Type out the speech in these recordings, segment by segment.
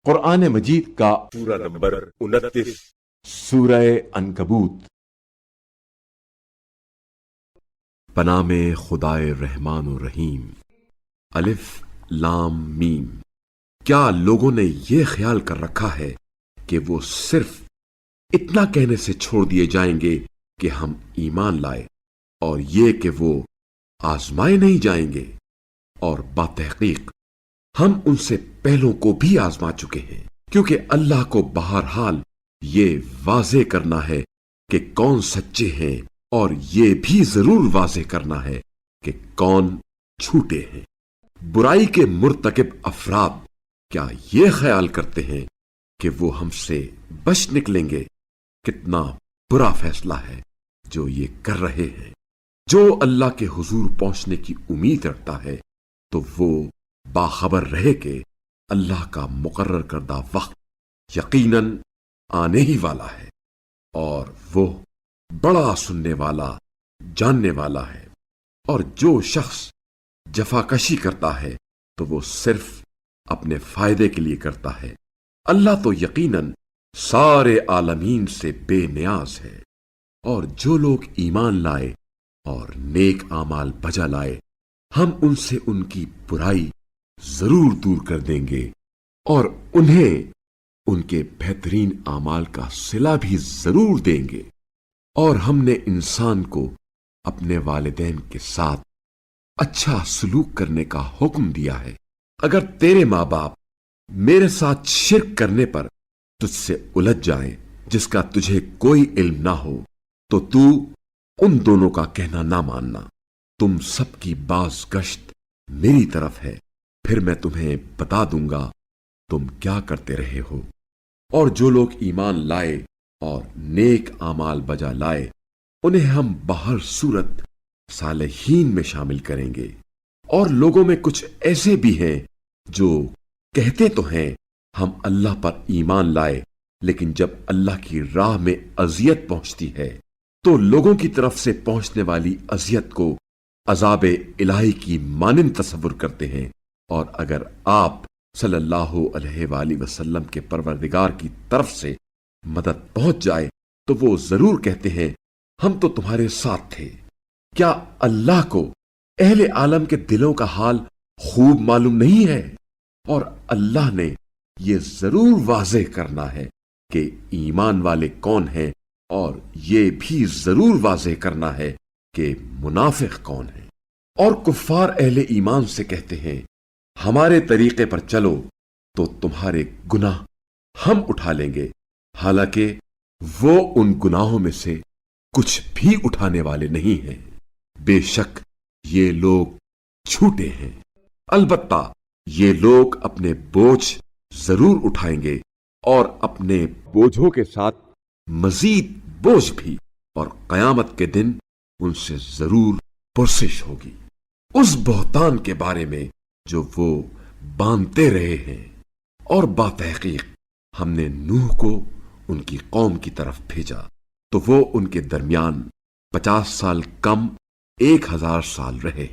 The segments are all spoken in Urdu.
قرآن مجید کا سورہ نمبر 29 سورہ عنکبوت۔ بنام خدائے رحمان و رحیم۔ الف لام میم۔ کیا لوگوں نے یہ خیال کر رکھا ہے کہ وہ صرف اتنا کہنے سے چھوڑ دیے جائیں گے کہ ہم ایمان لائے، اور یہ کہ وہ آزمائے نہیں جائیں گے؟ اور باتحقیق ہم ان سے پہلوں کو بھی آزما چکے ہیں، کیونکہ اللہ کو بہرحال یہ واضح کرنا ہے کہ کون سچے ہیں، اور یہ بھی ضرور واضح کرنا ہے کہ کون جھوٹے ہیں۔ برائی کے مرتکب افراد کیا یہ خیال کرتے ہیں کہ وہ ہم سے بچ نکلیں گے؟ کتنا برا فیصلہ ہے جو یہ کر رہے ہیں۔ جو اللہ کے حضور پہنچنے کی امید رکھتا ہے تو وہ باخبر رہے کہ اللہ کا مقرر کردہ وقت یقیناً آنے ہی والا ہے، اور وہ بڑا سننے والا جاننے والا ہے۔ اور جو شخص جفاکشی کرتا ہے تو وہ صرف اپنے فائدے کے لیے کرتا ہے۔ اللہ تو یقیناً سارے عالمین سے بے نیاز ہے۔ اور جو لوگ ایمان لائے اور نیک اعمال بجا لائے، ہم ان سے ان کی برائی ضرور دور کر دیں گے، اور انہیں ان کے بہترین اعمال کا صلہ بھی ضرور دیں گے۔ اور ہم نے انسان کو اپنے والدین کے ساتھ اچھا سلوک کرنے کا حکم دیا ہے۔ اگر تیرے ماں باپ میرے ساتھ شرک کرنے پر تجھ سے الجھ جائیں جس کا تجھے کوئی علم نہ ہو، تو تو ان دونوں کا کہنا نہ ماننا۔ تم سب کی باز گشت میری طرف ہے، پھر میں تمہیں بتا دوں گا تم کیا کرتے رہے ہو۔ اور جو لوگ ایمان لائے اور نیک اعمال بجا لائے، انہیں ہم بہر صورت صالحین میں شامل کریں گے۔ اور لوگوں میں کچھ ایسے بھی ہیں جو کہتے تو ہیں ہم اللہ پر ایمان لائے، لیکن جب اللہ کی راہ میں اذیت پہنچتی ہے تو لوگوں کی طرف سے پہنچنے والی اذیت کو عذاب الہی کی مانند تصور کرتے ہیں۔ اور اگر آپ صلی اللہ علیہ وآلہ وسلم کے پروردگار کی طرف سے مدد پہنچ جائے تو وہ ضرور کہتے ہیں ہم تو تمہارے ساتھ تھے۔ کیا اللہ کو اہل عالم کے دلوں کا حال خوب معلوم نہیں ہے؟ اور اللہ نے یہ ضرور واضح کرنا ہے کہ ایمان والے کون ہیں، اور یہ بھی ضرور واضح کرنا ہے کہ منافق کون ہیں۔ اور کفار اہل ایمان سے کہتے ہیں ہمارے طریقے پر چلو تو تمہارے گناہ ہم اٹھا لیں گے، حالانکہ وہ ان گناہوں میں سے کچھ بھی اٹھانے والے نہیں ہیں۔ بے شک یہ لوگ جھوٹے ہیں۔ البتہ یہ لوگ اپنے بوجھ ضرور اٹھائیں گے، اور اپنے بوجھوں کے ساتھ مزید بوجھ بھی، اور قیامت کے دن ان سے ضرور پرسش ہوگی اس بہتان کے بارے میں جو وہ باندھتے رہے ہیں۔ اور باتحقیق ہم نے نوح کو ان کی قوم کی طرف بھیجا تو وہ ان کے درمیان 50 سال کم 1000 سال رہے۔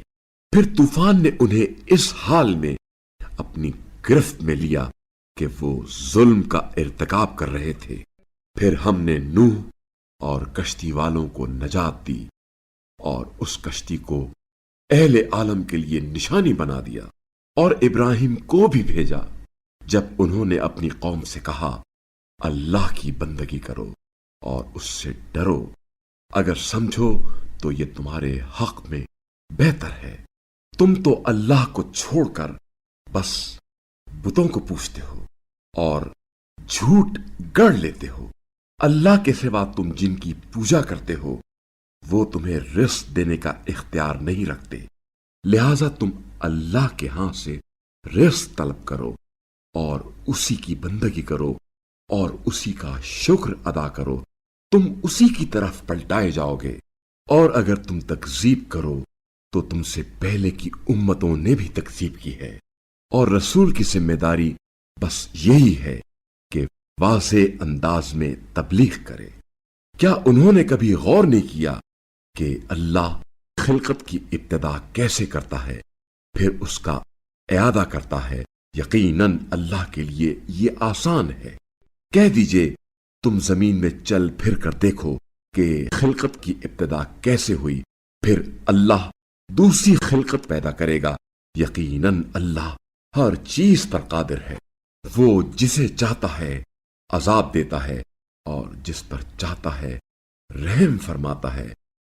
پھر طوفان نے انہیں اس حال میں اپنی گرفت میں لیا کہ وہ ظلم کا ارتکاب کر رہے تھے۔ پھر ہم نے نوح اور کشتی والوں کو نجات دی، اور اس کشتی کو اہل عالم کے لیے نشانی بنا دیا۔ اور ابراہیم کو بھی بھیجا جب انہوں نے اپنی قوم سے کہا اللہ کی بندگی کرو اور اس سے ڈرو، اگر سمجھو تو یہ تمہارے حق میں بہتر ہے۔ تم تو اللہ کو چھوڑ کر بس بتوں کو پوجتے ہو اور جھوٹ گڑ لیتے ہو۔ اللہ کے سوا تم جن کی پوجا کرتے ہو وہ تمہیں رزق دینے کا اختیار نہیں رکھتے، لہذا تم اللہ کے ہاں سے رزق طلب کرو اور اسی کی بندگی کرو اور اسی کا شکر ادا کرو، تم اسی کی طرف پلٹائے جاؤ گے۔ اور اگر تم تکذیب کرو تو تم سے پہلے کی امتوں نے بھی تکذیب کی ہے، اور رسول کی ذمہ داری بس یہی ہے کہ واضح انداز میں تبلیغ کرے۔ کیا انہوں نے کبھی غور نہیں کیا کہ اللہ خلقت کی ابتدا کیسے کرتا ہے، پھر اس کا اعادہ کرتا ہے یقیناً اللہ کے لیے یہ آسان ہے۔ کہہ دیجئے تم زمین میں چل پھر کر دیکھو کہ خلقت کی ابتدا کیسے ہوئی، پھر اللہ دوسری خلقت پیدا کرے گا۔ یقیناً اللہ ہر چیز پر قادر ہے۔ وہ جسے چاہتا ہے عذاب دیتا ہے اور جس پر چاہتا ہے رحم فرماتا ہے،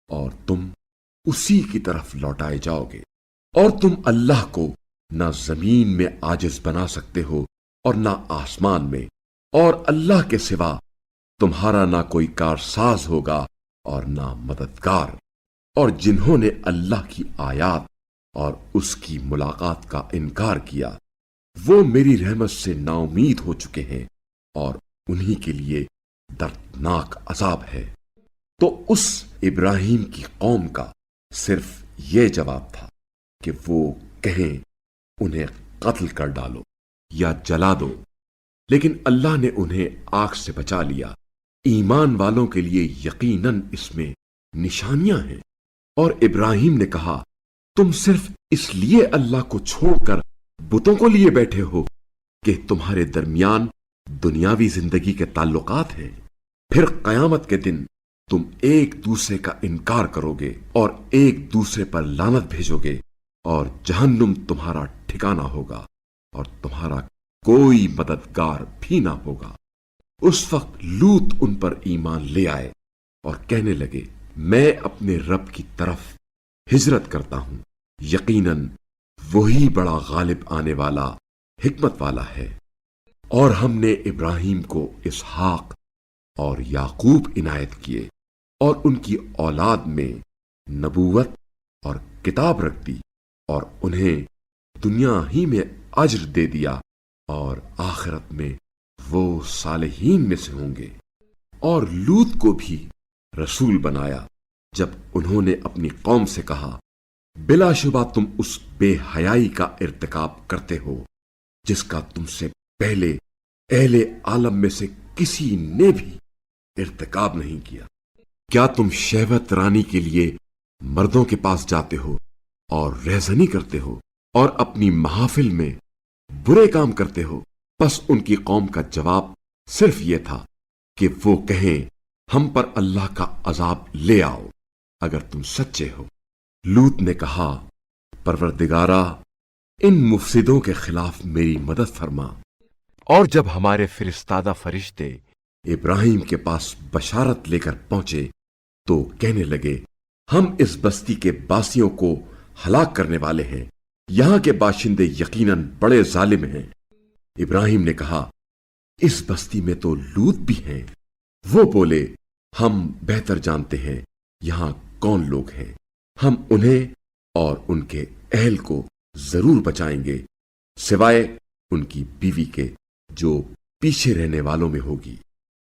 اور تم اسی کی طرف لوٹائے جاؤ گے۔ اور تم اللہ کو نہ زمین میں عاجز بنا سکتے ہو اور نہ آسمان میں، اور اللہ کے سوا تمہارا نہ کوئی کارساز ہوگا اور نہ مددگار۔ اور جنہوں نے اللہ کی آیات اور اس کی ملاقات کا انکار کیا، وہ میری رحمت سے نا امید ہو چکے ہیں، اور انہی کے لیے دردناک عذاب ہے۔ تو اس ابراہیم کی قوم کا صرف یہ جواب تھا کہ وہ کہیں انہیں قتل کر ڈالو یا جلا دو، لیکن اللہ نے انہیں آگ سے بچا لیا۔ ایمان والوں کے لیے یقیناً اس میں نشانیاں ہیں۔ اور ابراہیم نے کہا، تم صرف اس لیے اللہ کو چھوڑ کر بتوں کو لیے بیٹھے ہو کہ تمہارے درمیان دنیاوی زندگی کے تعلقات ہیں، پھر قیامت کے دن تم ایک دوسرے کا انکار کرو گے اور ایک دوسرے پر لعنت بھیجو گے، اور جہنم تمہارا ٹھکانہ ہوگا اور تمہارا کوئی مددگار بھی نہ ہوگا۔ اس وقت لوط ان پر ایمان لے آئے اور کہنے لگے، میں اپنے رب کی طرف ہجرت کرتا ہوں، یقیناً وہی بڑا غالب آنے والا حکمت والا ہے۔ اور ہم نے ابراہیم کو اسحاق اور یعقوب عنایت کیے، اور ان کی اولاد میں نبوت اور کتاب رکھ دی، اور انہیں دنیا ہی میں اجر دے دیا، اور آخرت میں وہ صالحین میں سے ہوں گے۔ اور لوط کو بھی رسول بنایا جب انہوں نے اپنی قوم سے کہا، بلا شبہ تم اس بے حیائی کا ارتکاب کرتے ہو جس کا تم سے پہلے اہل عالم میں سے کسی نے بھی ارتکاب نہیں کیا۔ کیا تم شہوت رانی کے لیے مردوں کے پاس جاتے ہو اور رہزنی کرتے ہو اور اپنی محافل میں برے کام کرتے ہو؟ پس ان کی قوم کا جواب صرف یہ تھا کہ وہ کہیں، ہم پر اللہ کا عذاب لے آؤ اگر تم سچے ہو۔ لوط نے کہا، پروردگارا، ان مفسدوں کے خلاف میری مدد فرما۔ اور جب ہمارے فرستادہ فرشتے ابراہیم کے پاس بشارت لے کر پہنچے تو کہنے لگے، ہم اس بستی کے باسیوں کو ہلاک کرنے والے ہیں، یہاں کے باشندے یقیناً بڑے ظالم ہیں۔ ابراہیم نے کہا، اس بستی میں تو لوط بھی ہیں۔ وہ بولے، ہم بہتر جانتے ہیں یہاں کون لوگ ہیں، ہم انہیں اور ان کے اہل کو ضرور بچائیں گے، سوائے ان کی بیوی کے جو پیچھے رہنے والوں میں ہوگی۔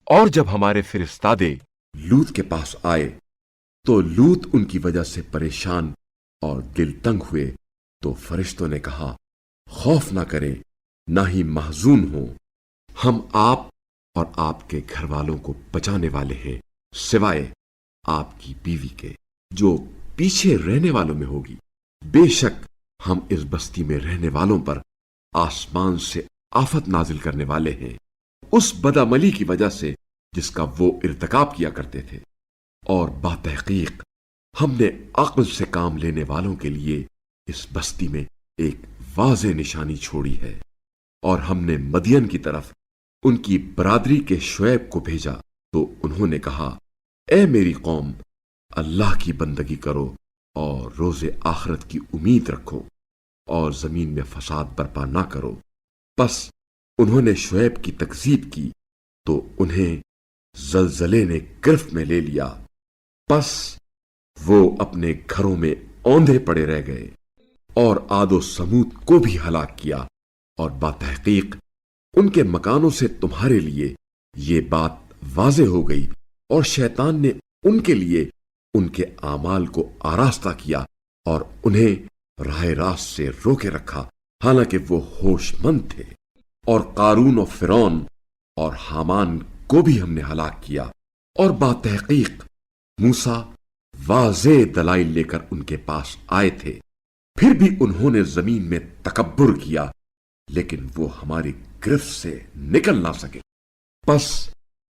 اور جب ہمارے فرستادے لوط کے پاس آئے تو لوط ان کی وجہ سے پریشان اور دل تنگ ہوئے، تو فرشتوں نے کہا، خوف نہ کریں، نہ ہی محزون ہوں، ہم آپ اور آپ کے گھر والوں کو بچانے والے ہیں، سوائے آپ کی بیوی کے جو پیچھے رہنے والوں میں ہوگی۔ بے شک ہم اس بستی میں رہنے والوں پر آسمان سے آفت نازل کرنے والے ہیں، اس بدعملی کی وجہ سے جس کا وہ ارتکاب کیا کرتے تھے۔ اور باتحقیق ہم نے عقل سے کام لینے والوں کے لیے اس بستی میں ایک واضح نشانی چھوڑی ہے۔ اور ہم نے مدین کی طرف ان کی برادری کے شعیب کو بھیجا تو انہوں نے کہا، اے میری قوم، اللہ کی بندگی کرو اور روز آخرت کی امید رکھو اور زمین میں فساد برپا نہ کرو۔ پس انہوں نے شعیب کی تکذیب کی تو انہیں زلزلے نے گرفت میں لے لیا، پس وہ اپنے گھروں میں اوندھے پڑے رہ گئے۔ اور عاد و سمود کو بھی ہلاک کیا، اور باتحقیق ان کے مکانوں سے تمہارے لیے یہ بات واضح ہو گئی، اور شیطان نے ان کے لیے ان کے اعمال کو آراستہ کیا اور انہیں راہ راست سے روکے رکھا، حالانکہ وہ ہوش مند تھے۔ اور قارون و فرعون اور حامان کو بھی ہم نے ہلاک کیا، اور باتحقیق موسیٰ واضح دلائل لے کر ان کے پاس آئے تھے، پھر بھی انہوں نے زمین میں تکبر کیا لیکن وہ ہماری گرفت سے نکل نہ سکے۔ بس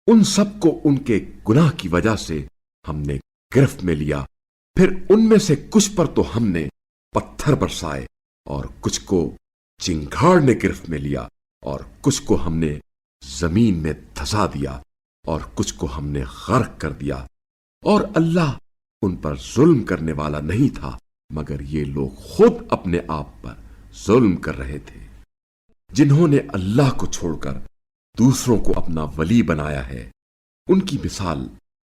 ان سب کو ان کے گناہ کی وجہ سے ہم نے گرفت میں لیا، پھر ان میں سے کچھ پر تو ہم نے پتھر برسائے اور کچھ کو چنگھاڑ نے گرفت میں لیا اور کچھ کو ہم نے زمین میں دھسا دیا اور کچھ کو ہم نے غرق کر دیا، اور اللہ ان پر ظلم کرنے والا نہیں تھا مگر یہ لوگ خود اپنے آپ پر ظلم کر رہے تھے۔ جنہوں نے اللہ کو چھوڑ کر دوسروں کو اپنا ولی بنایا ہے، ان کی مثال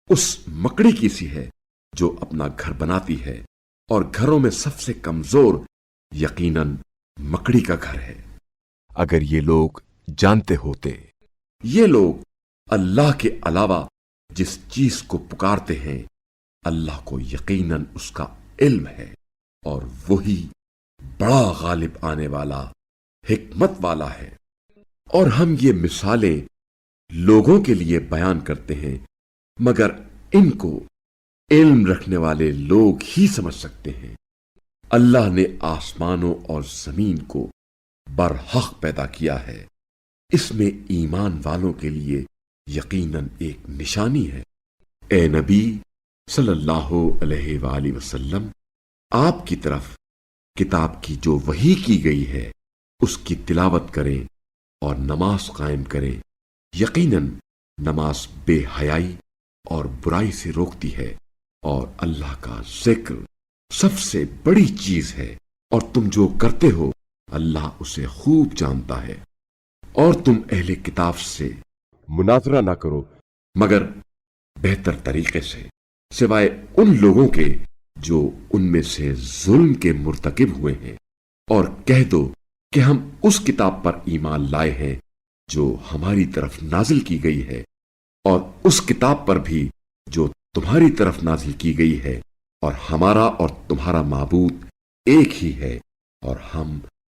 اس مکڑی کی سی ہے جو اپنا گھر بناتی ہے، اور گھروں میں سب سے کمزور یقیناً مکڑی کا گھر ہے۔ اگر یہ لوگ جانتے ہوتے، یہ لوگ اللہ کے علاوہ جس چیز کو پکارتے ہیں اللہ کو یقیناً اس کا علم ہے، اور وہی بڑا غالب آنے والا حکمت والا ہے۔ اور ہم یہ مثالیں لوگوں کے لیے بیان کرتے ہیں مگر ان کو علم رکھنے والے لوگ ہی سمجھ سکتے ہیں۔ اللہ نے آسمانوں اور زمین کو برحق پیدا کیا ہے، اس میں ایمان والوں کے لیے یقیناً ایک نشانی ہے۔ اے نبی صلی اللہ علیہ وآلہ وسلم، آپ کی طرف کتاب کی جو وحی کی گئی ہے اس کی تلاوت کریں اور نماز قائم کریں۔ یقیناً نماز بے حیائی اور برائی سے روکتی ہے، اور اللہ کا ذکر سب سے بڑی چیز ہے، اور تم جو کرتے ہو اللہ اسے خوب جانتا ہے۔ اور تم اہل کتاب سے مناظرہ نہ کرو مگر بہتر طریقے سے، سوائے ان لوگوں کے جو ان میں سے ظلم کے مرتکب ہوئے ہیں، اور کہہ دو کہ ہم اس کتاب پر ایمان لائے ہیں جو ہماری طرف نازل کی گئی ہے، اور اس کتاب پر بھی جو تمہاری طرف نازل کی گئی ہے، اور ہمارا اور تمہارا معبود ایک ہی ہے، اور ہم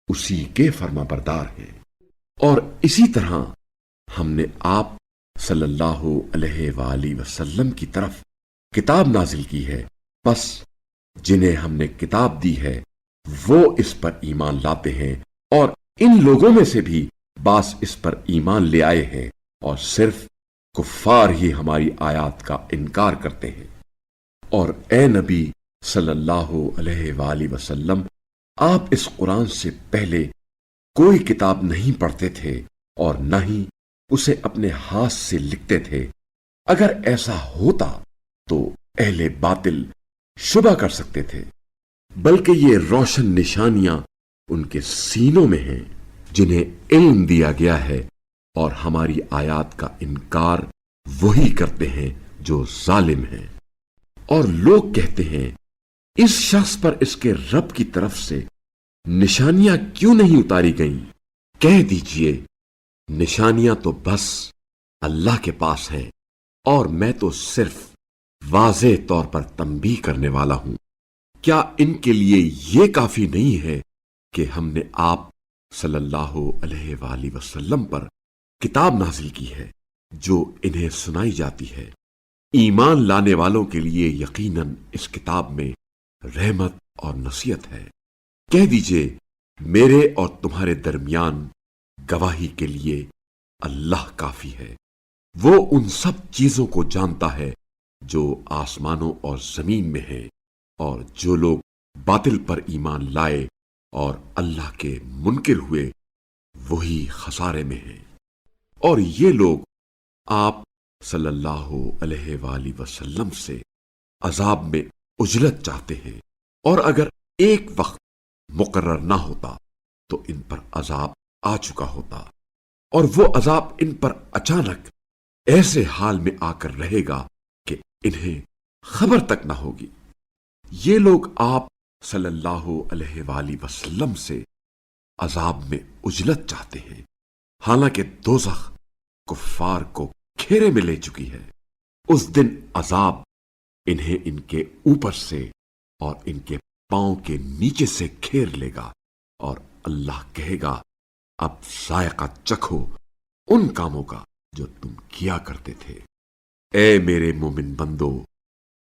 اسی کے فرما بردار ہیں۔ اور اسی طرح ہم نے آپ صلی اللہ علیہ وآلہ وسلم کی طرف کتاب نازل کی ہے، بس جنہیں ہم نے کتاب دی ہے وہ اس پر ایمان لاتے ہیں، اور ان لوگوں میں سے بھی بعض اس پر ایمان لے آئے ہیں، اور صرف کفار ہی ہماری آیات کا انکار کرتے ہیں۔ اور اے نبی صلی اللہ علیہ وآلہ وسلم، آپ اس قرآن سے پہلے کوئی کتاب نہیں پڑھتے تھے اور نہ ہی اسے اپنے ہاتھ سے لکھتے تھے۔ اگر ایسا ہوتا تو اہل باطل شبہ کر سکتے تھے، بلکہ یہ روشن نشانیاں ان کے سینوں میں ہیں جنہیں علم دیا گیا ہے، اور ہماری آیات کا انکار وہی کرتے ہیں جو ظالم ہیں۔ اور لوگ کہتے ہیں اس شخص پر اس کے رب کی طرف سے نشانیاں کیوں نہیں اتاری گئیں؟ کہہ دیجئے نشانیاں تو بس اللہ کے پاس ہیں، اور میں تو صرف واضح طور پر تنبیہ کرنے والا ہوں۔ کیا ان کے لیے یہ کافی نہیں ہے کہ ہم نے آپ صلی اللہ علیہ وآلہ وسلم پر کتاب نازل کی ہے جو انہیں سنائی جاتی ہے؟ ایمان لانے والوں کے لیے یقیناً اس کتاب میں رحمت اور نصیحت ہے۔ کہہ دیجئے میرے اور تمہارے درمیان گواہی کے لیے اللہ کافی ہے۔ وہ ان سب چیزوں کو جانتا ہے جو آسمانوں اور زمین میں ہیں، اور جو لوگ باطل پر ایمان لائے اور اللہ کے منکر ہوئے وہی خسارے میں ہیں۔ اور یہ لوگ آپ صلی اللہ علیہ وآلہ وسلم سے عذاب میں عجلت چاہتے ہیں، اور اگر ایک وقت مقرر نہ ہوتا تو ان پر عذاب آ چکا ہوتا، اور وہ عذاب ان پر اچانک ایسے حال میں آ کر رہے گا کہ انہیں خبر تک نہ ہوگی۔ یہ لوگ آپ صلی اللہ علیہ وآلہ وسلم سے عذاب میں عجلت چاہتے ہیں، حالانکہ دوزخ کفار کو گھیرے میں لے چکی ہے۔ اس دن عذاب انہیں ان کے اوپر سے اور ان کے پاؤں کے نیچے سے گھیر لے گا، اور اللہ کہے گا اب ذائقہ چکھو ان کاموں کا جو تم کیا کرتے تھے۔ اے میرے مومن بندو،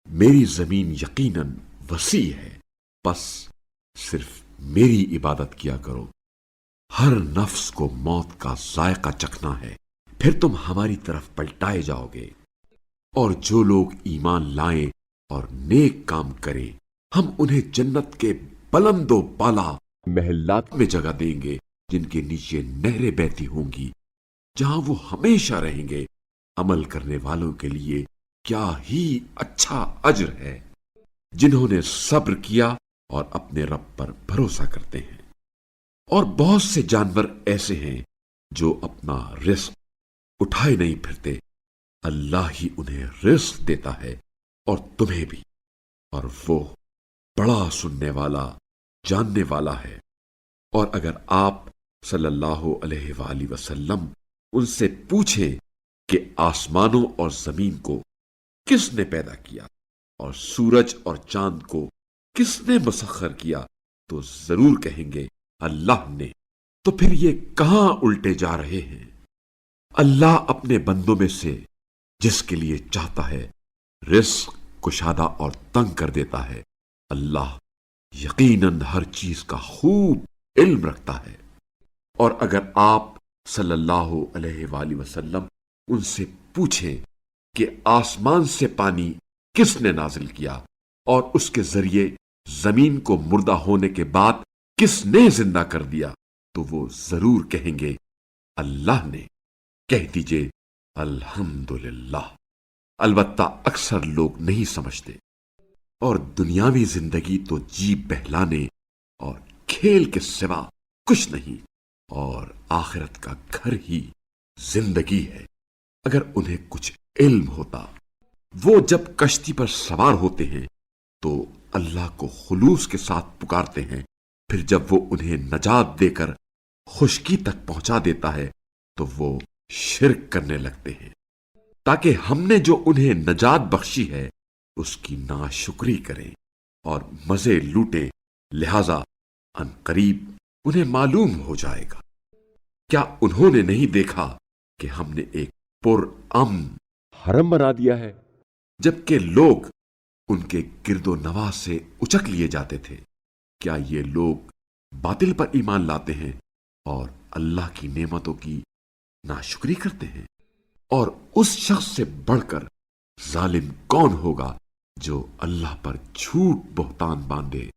میری زمین یقیناً وسیع ہے، بس صرف میری عبادت کیا کرو۔ ہر نفس کو موت کا ذائقہ چکھنا ہے، پھر تم ہماری طرف پلٹائے جاؤ گے۔ اور جو لوگ ایمان لائیں اور نیک کام کریں، ہم انہیں جنت کے بلند و بالا محلات میں جگہ دیں گے، جن کے نیچے نہریں بہتی ہوں گی، جہاں وہ ہمیشہ رہیں گے۔ عمل کرنے والوں کے لیے کیا ہی اچھا اجر ہے، جنہوں نے صبر کیا اور اپنے رب پر بھروسہ کرتے ہیں۔ اور بہت سے جانور ایسے ہیں جو اپنا رزق اٹھائے نہیں پھرتے، اللہ ہی انہیں رزق دیتا ہے اور تمہیں بھی، اور وہ بڑا سننے والا، جاننے والا ہے۔ اور اگر آپ صلی اللہ علیہ وآلہ وسلم ان سے پوچھیں کہ آسمانوں اور زمین کو کس نے پیدا کیا اور سورج اور چاند کو کس نے مسخر کیا، تو ضرور کہیں گے اللہ نے۔ تو پھر یہ کہاں الٹے جا رہے ہیں؟ اللہ اپنے بندوں میں سے جس کے لیے چاہتا ہے رزق کشادہ اور تنگ کر دیتا ہے۔ اللہ یقیناً ہر چیز کا خوب علم رکھتا ہے۔ اور اگر آپ صلی اللہ علیہ وآلہ وسلم ان سے پوچھیں کہ آسمان سے پانی کس نے نازل کیا اور اس کے ذریعے زمین کو مردہ ہونے کے بعد کس نے زندہ کر دیا، تو وہ ضرور کہیں گے اللہ نے۔ کہہ دیجئے الحمدللہ۔ البتہ اکثر لوگ نہیں سمجھتے، اور دنیاوی زندگی تو جی بہلانے اور کھیل کے سوا کچھ نہیں، اور آخرت کا گھر ہی زندگی ہے۔ اگر انہیں کچھ علم ہوتا، وہ جب کشتی پر سوار ہوتے ہیں تو اللہ کو خلوص کے ساتھ پکارتے ہیں، پھر جب وہ انہیں نجات دے کر خشکی تک پہنچا دیتا ہے تو وہ شرک کرنے لگتے ہیں، تاکہ ہم نے جو انہیں نجات بخشی ہے اس کی ناشکری کریں اور مزے لوٹیں، لہذا ان قریب انہیں معلوم ہو جائے گا۔ کیا انہوں نے نہیں دیکھا کہ ہم نے ایک پرامن حرم بنا دیا ہے، جبکہ لوگ ان کے گرد و نواح سے اچک لیے جاتے تھے؟ کیا یہ لوگ باطل پر ایمان لاتے ہیں اور اللہ کی نعمتوں کی ناشکری کرتے ہیں؟ اور اس شخص سے بڑھ کر ظالم کون ہوگا جو اللہ پر جھوٹ بہتان باندھے،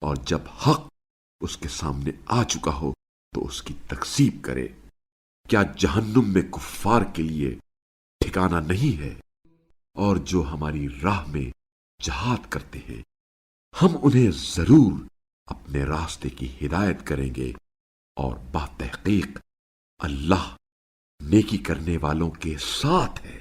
اور جب حق اس کے سامنے آ چکا ہو تو اس کی تکذیب کرے۔ کیا جہنم میں کفار کے لیے ٹھکانہ نہیں ہے؟ اور جو ہماری راہ میں جہاد کرتے ہیں ہم انہیں ضرور اپنے راستے کی ہدایت کریں گے، اور بتحقیق اللہ نیکی کرنے والوں کے ساتھ ہے۔